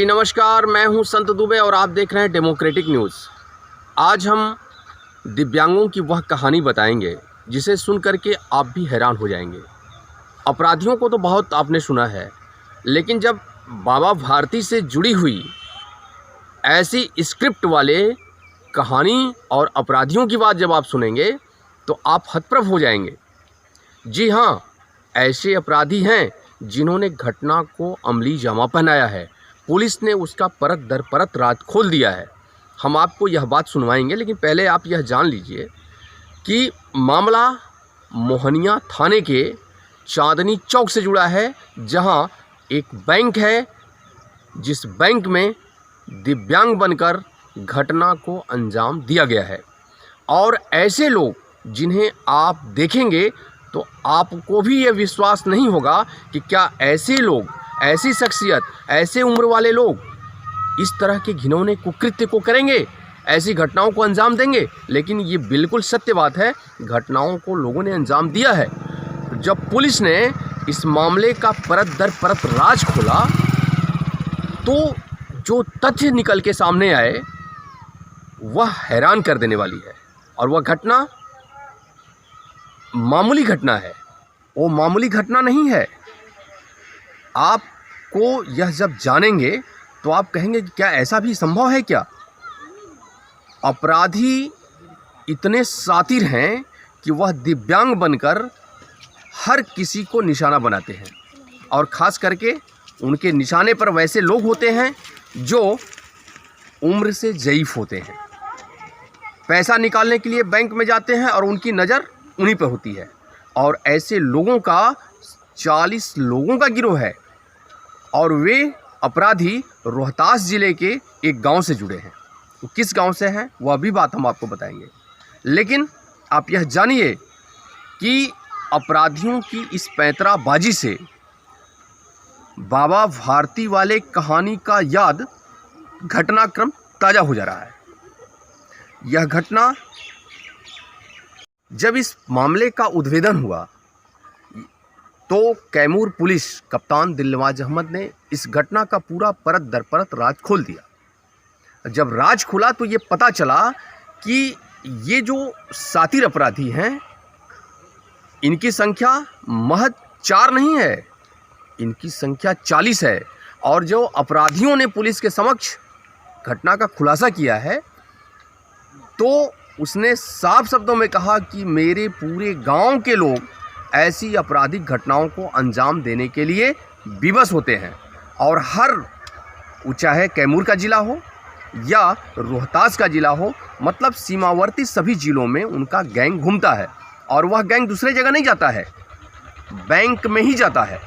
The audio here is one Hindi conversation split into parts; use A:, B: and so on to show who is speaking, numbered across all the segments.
A: नमस्कार, मैं हूं संत दुबे और आप देख रहे हैं डेमोक्रेटिक न्यूज़। आज हम दिव्यांगों की वह कहानी बताएंगे जिसे सुनकर के आप भी हैरान हो जाएंगे। अपराधियों को तो बहुत आपने सुना है, लेकिन जब बाबा भारती से जुड़ी हुई ऐसी स्क्रिप्ट वाले कहानी और अपराधियों की बात जब आप सुनेंगे तो आप हतप्रभ हो जाएंगे। जी हाँ, ऐसे अपराधी हैं जिन्होंने घटना को अमली जामा पहनाया है। पुलिस ने उसका परत दर परत राज खोल दिया है। हम आपको यह बात सुनवाएंगे, लेकिन पहले आप यह जान लीजिए कि मामला मोहनिया थाने के चांदनी चौक से जुड़ा है, जहां एक बैंक है जिस बैंक में दिव्यांग बनकर घटना को अंजाम दिया गया है। और ऐसे लोग जिन्हें आप देखेंगे तो आपको भी ये विश्वास नहीं होगा कि क्या ऐसे लोग, ऐसी शख्सियत, ऐसे उम्र वाले लोग इस तरह के घिनौने कुकृत्य को करेंगे, ऐसी घटनाओं को अंजाम देंगे। लेकिन ये बिल्कुल सत्य बात है, घटनाओं को लोगों ने अंजाम दिया है। जब पुलिस ने इस मामले का परत दर परत राज खोला तो जो तथ्य निकल के सामने आए वह हैरान कर देने वाली है। और वह घटना मामूली घटना है, वो मामूली घटना नहीं है। आपको यह जब जानेंगे तो आप कहेंगे कि क्या ऐसा भी संभव है क्या? अपराधी इतने शातिर हैं कि वह दिव्यांग बनकर हर किसी को निशाना बनाते हैं, और ख़ास करके उनके निशाने पर वैसे लोग होते हैं जो उम्र से ज़ईफ़ होते हैं। पैसा निकालने के लिए बैंक में जाते हैं और उनकी नज़र उन्हीं पर होती है। और ऐसे लोगों का 40 लोगों का गिरोह है, और वे अपराधी रोहतास ज़िले के एक गांव से जुड़े हैं। तो किस गांव से हैं वह भी बात हम आपको बताएंगे। लेकिन आप यह जानिए कि अपराधियों की इस पैंतराबाजी से बाबा भारती वाले कहानी का याद घटनाक्रम ताज़ा हो जा रहा है। यह घटना, जब इस मामले का उद्भेदन हुआ तो कैमूर पुलिस कप्तान दिलनवाज अहमद ने इस घटना का पूरा परत दर परत राज खोल दिया। जब राज खुला तो ये पता चला कि ये जो शातिर अपराधी हैं, इनकी संख्या महज 4 नहीं है, इनकी संख्या 40 है। और जो अपराधियों ने पुलिस के समक्ष घटना का खुलासा किया है तो उसने साफ शब्दों में कहा कि मेरे पूरे गांव के लोग ऐसी आपराधिक घटनाओं को अंजाम देने के लिए विवश होते हैं। और हर, चाहे कैमूर का ज़िला हो या रोहतास का ज़िला हो, मतलब सीमावर्ती सभी ज़िलों में उनका गैंग घूमता है। और वह गैंग दूसरे जगह नहीं जाता है, बैंक में ही जाता है।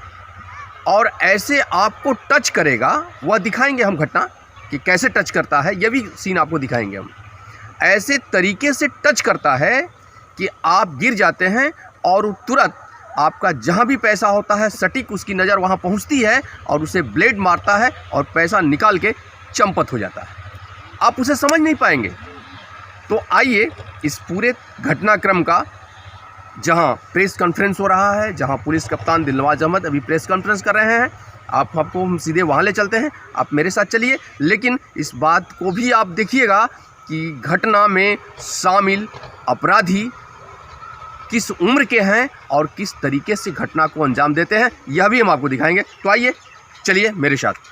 A: और ऐसे आपको टच करेगा, वह दिखाएंगे हम घटना कि कैसे टच करता है, यह भी सीन आपको दिखाएंगे हम। ऐसे तरीके से टच करता है कि आप गिर जाते हैं और तुरंत आपका जहां भी पैसा होता है सटीक उसकी नज़र वहां पहुंचती है और उसे ब्लेड मारता है और पैसा निकाल के चंपत हो जाता है। आप उसे समझ नहीं पाएंगे। तो आइए इस पूरे घटनाक्रम का, जहां प्रेस कॉन्फ्रेंस हो रहा है, जहां पुलिस कप्तान दिलनवाज अहमद अभी प्रेस कॉन्फ्रेंस कर रहे हैं, आपको हम सीधे वहां ले चलते हैं। आप मेरे साथ चलिए। लेकिन इस बात को भी आप देखिएगा कि घटना में शामिल अपराधी किस उम्र के हैं और किस तरीके से घटना को अंजाम देते हैं, यह भी हम आपको दिखाएंगे। तो आइए, चलिए मेरे साथ।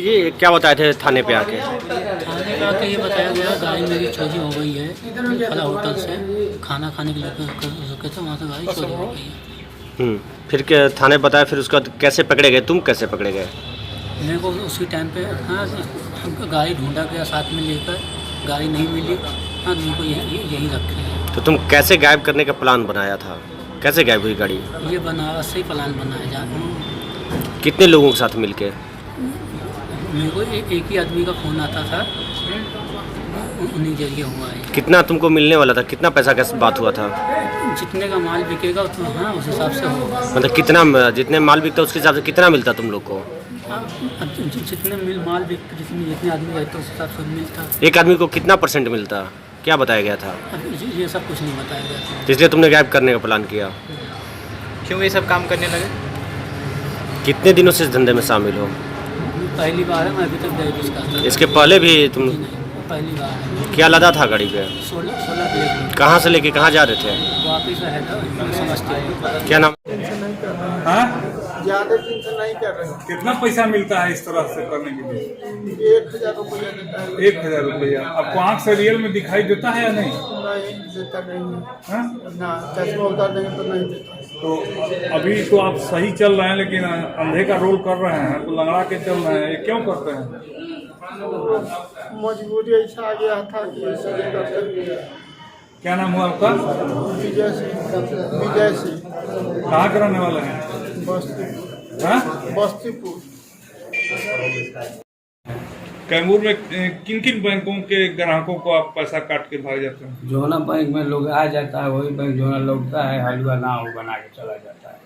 B: ये क्या बताए थे थाने पे आके?
C: थाने पे आके ये बताया गया गाड़ी मेरी चोरी हो गई है। फला होटल से खाना खाने के लिए रुके थे, वहाँ से गाड़ी चोरी हो गई है।
B: फिर क्या थाने बताया? फिर उसके बाद कैसे पकड़े गए? तुम कैसे पकड़े गए?
C: मेरे को उसी टाइम पे हाँ गाड़ी ढूंढा गया, साथ में लेकर गाड़ी नहीं मिली। हाँ मेरे को यही रखे हैं।
B: तो तुम कैसे गायब करने का प्लान बनाया था? कैसे गायब हुई गाड़ी?
C: ये बनारस से ही प्लान बनाया जा।
B: कितने लोगों के साथ मिलके?
C: मेरे को एक ही आदमी का फ़ोन आता था, उन्हीं जरिए हुआ है।
B: कितना तुमको मिलने वाला था? कितना पैसा का बात हुआ था?
C: जितने का माल बिकेगा उतना, हाँ उस हिसाब से होगा।
B: मतलब कितना, जितने माल बिकता उसके हिसाब से कितना मिलता तुम लोग को?
C: जितने माल बिकते, जितने आदमी रहते उस हिसाब से मिलता।
B: एक आदमी को कितना % मिलता? क्या बताया गया था?
C: अब ये सब कुछ नहीं बताया गया था।
B: तो इसलिए तुमने गायब करने का प्लान किया?
D: क्यों ये सब काम करने लगे?
B: कितने दिनों से इस धंधे में शामिल हो?
C: पहली बार है, मैं अभी तक ड्राइविंग करता था।
B: इसके पहले भी तुम?
C: नहीं, पहली बार है।
B: क्या लदा था गाड़ी पे?
C: 16 किलो।
B: कहाँ से लेके कहाँ जा रहे थे?
C: वापिस है समझते।
B: क्या नाम?
E: हाँ?
F: ज्यादा टेंशन नहीं कर रहे हैं।
E: कितना पैसा मिलता है इस तरह से करने के लिए?
F: 1000 रुपया देता है।
E: 1000 रुपया। आपको आँख से रियल में दिखाई देता है या नहीं?
F: नहीं देता नहीं है।
E: हाँ?
F: ना चश्मा उतार देंगे तो नहीं देता।
E: तो अभी तो आप सही चल रहे हैं, लेकिन अंधे का रोल कर रहे हैं, तो लंगड़ा के चल रहे हैं, ये क्यों करते हैं?
F: मजबूरी ऐसा आ गया था कि ऐसे नहीं कर सकते।
E: क्या नाम हुआ आपका?
F: विजय सिंह।
E: कहाँ के रहने वाले हैं?
F: बस्तीपुर।
E: हाँ?
F: बस्तीपुर।
E: कैमूर में किन किन बैंकों के ग्राहकों को आप पैसा काट के भाग जाते हैं?
G: जो ना बैंक में लोग आ जाता है वही बैंक जो ना लौटता है, हलवा ना हो बना के चला जाता है।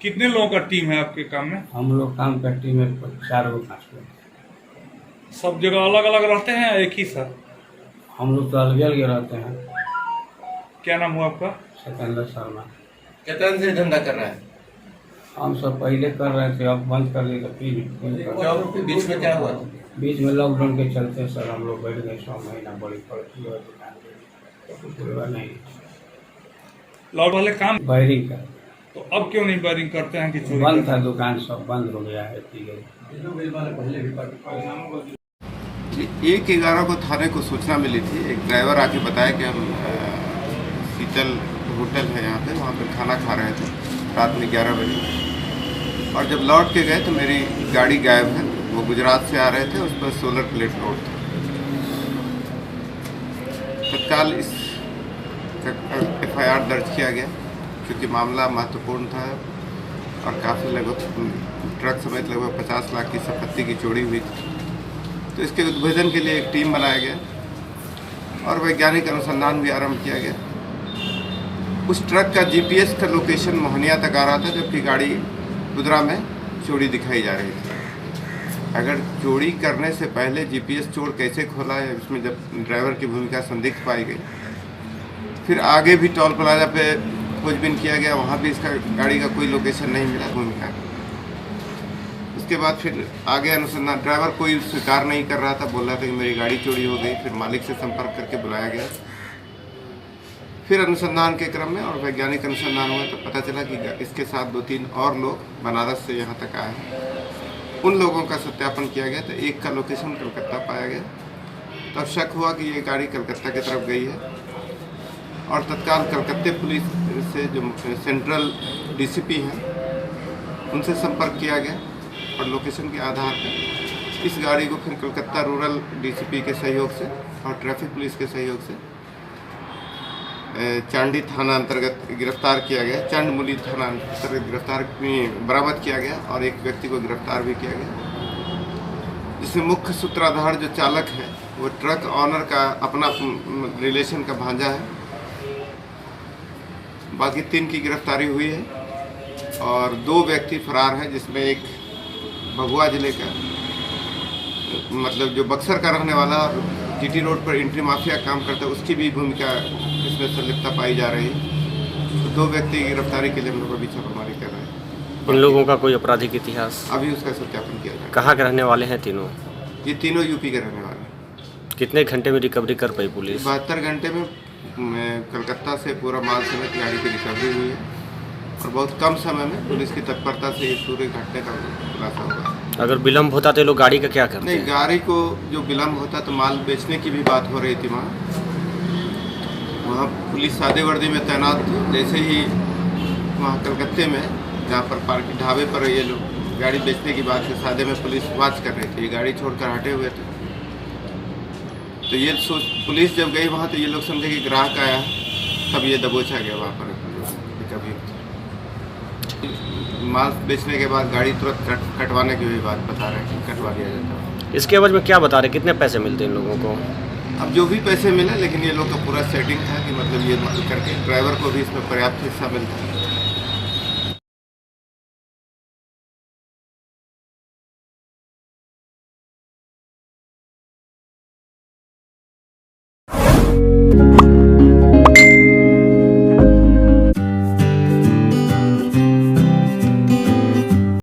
E: कितने लोगों का टीम है आपके काम में?
G: हम लोग काम करती में 4 गो 5 लोग।
E: सब जगह अलग अलग रहते हैं या एक ही साथ?
G: हम लोग तो अलग अलग रहते हैं।
E: क्या नाम हुआ आपका?
G: सिकंदर शर्मा।
H: कितना दिन से धंधा कर रहा है?
G: हम सब पहले कर रहे थे, अब बंद कर दिए तो फिर
H: बीच में क्या हुआ?
G: बीच में लॉकडाउन के चलते सर हम लोग बैठ गए 6 महीना, बड़ी पड़ती है दुकान पे नहीं
E: लॉक वाले काम
G: वायरिंग का।
E: तो अब क्यों नहीं वायरिंग करते हैं कि चोरी
G: बंद
E: करते
G: था
E: हैं?
G: दुकान, सब बंद हो गया है।
I: 1/11 को थाने को सूचना मिली थी। एक ड्राइवर आके बताया कि हम शीतल होटल है यहाँ पे, वहाँ पे खाना खा रहे थे रात में 11 बजे, और जब लौट के गए तो मेरी गाड़ी गायब है। वो गुजरात से आ रहे थे, उस पर सोलर प्लेट लोड था। तत्काल इस FIR दर्ज किया गया क्योंकि मामला महत्वपूर्ण था और काफ़ी लगभग ट्रक समेत लगभग 50 लाख की संपत्ति की चोरी हुई थी। तो इसके उद्भेदन के लिए एक टीम बनाया गया और वैज्ञानिक अनुसंधान भी आरंभ किया गया। उस ट्रक का GPS का लोकेशन मोहनिया तक आ रहा था, जबकि गाड़ी गुदरा में चोरी दिखाई जा रही थी। अगर चोरी करने से पहले GPS चोर कैसे खोला है, इसमें जब ड्राइवर की भूमिका संदिग्ध पाई गई। फिर आगे भी टोल प्लाजा पे खोजबीन किया गया, वहाँ भी इसका गाड़ी का कोई लोकेशन नहीं मिला भूमिका। उसके बाद फिर आगे अनुसंधान, ड्राइवर कोई स्वीकार नहीं कर रहा था, बोल रहा था कि मेरी गाड़ी चोरी हो गई। फिर मालिक से संपर्क करके बुलाया गया। फिर अनुसंधान के क्रम में और वैज्ञानिक अनुसंधान हुआ तो पता चला कि इसके साथ 2-3 और लोग बनारस से यहाँ तक आए हैं। उन लोगों का सत्यापन किया गया तो एक का लोकेशन कलकत्ता पाया गया। तब शक हुआ कि ये गाड़ी कलकत्ता की तरफ गई है और तत्काल कलकत्ते पुलिस से जो सेंट्रल DCP हैं उनसे संपर्क किया गया और लोकेशन के आधार पर इस गाड़ी को फिर कलकत्ता रूरल DCP के सहयोग से और ट्रैफिक पुलिस के सहयोग से चांडी थाना अंतर्गत गिरफ्तार किया गया। चंडमुली थाना अंतर्गत बरामद किया गया और एक व्यक्ति को गिरफ्तार भी किया गया, जिसमें मुख्य सूत्रधार जो चालक है वो ट्रक ऑनर का अपना रिलेशन का भांजा है। बाकी 3 की गिरफ्तारी हुई है और 2 व्यक्ति फरार हैं, जिसमें एक भभुआ जिले का मतलब जो बक्सर का रहने वाला और GT रोड पर एंट्री माफिया काम करता है, उसकी भी भूमिका इसमें संलिप्तता पाई जा रही है। तो 2 व्यक्ति की गिरफ्तारी के लिए हम लोग अभी छापेमारी कर रहे हैं।
B: उन लोगों का कोई आपराधिक इतिहास?
I: अभी उसका सत्यापन किया जाएगा।
B: कहाँ के रहने वाले हैं तीनों?
I: ये तीनों UP के रहने वाले हैं।
B: कितने घंटे में रिकवरी कर पाई पुलिस?
I: 72 घंटे में कलकत्ता से पूरा माल समेत गाड़ी की रिकवरी हुई है और बहुत कम समय में पुलिस की तत्परता से इस पूरे घटने का खुलासा हुआ।
B: अगर विलम्ब होता तो ये लोग गाड़ी का क्या करते
I: नहीं,
B: हैं?
I: गाड़ी को जो विलम्ब होता तो माल बेचने की भी बात हो रही थी वहाँ पुलिस सादे वर्दी में तैनात थी। जैसे ही वहाँ कलकत्ते में जहाँ पर पार्किंग ढाबे पर ये लोग गाड़ी बेचने की बात है, सादे में पुलिस वाच कर रही थी, ये गाड़ी छोड़कर हटे हुए थे। तो ये पुलिस जब गई वहाँ तो ये लोग समझे कि ग्राहक आया, तब ये दबोचा गया वहाँ पर। कभी माल बेचने के बाद गाड़ी तुरंत कटवाने की भी बात बता रहे हैं, कटवा दिया जाता।
B: इसके एवज में क्या बता रहे, कितने पैसे मिलते हैं इन लोगों को?
I: अब जो भी पैसे मिले, लेकिन ये लोग का पूरा सेटिंग था कि मतलब ये करके ड्राइवर को भी इसमें पर्याप्त हिस्सा मिलता है।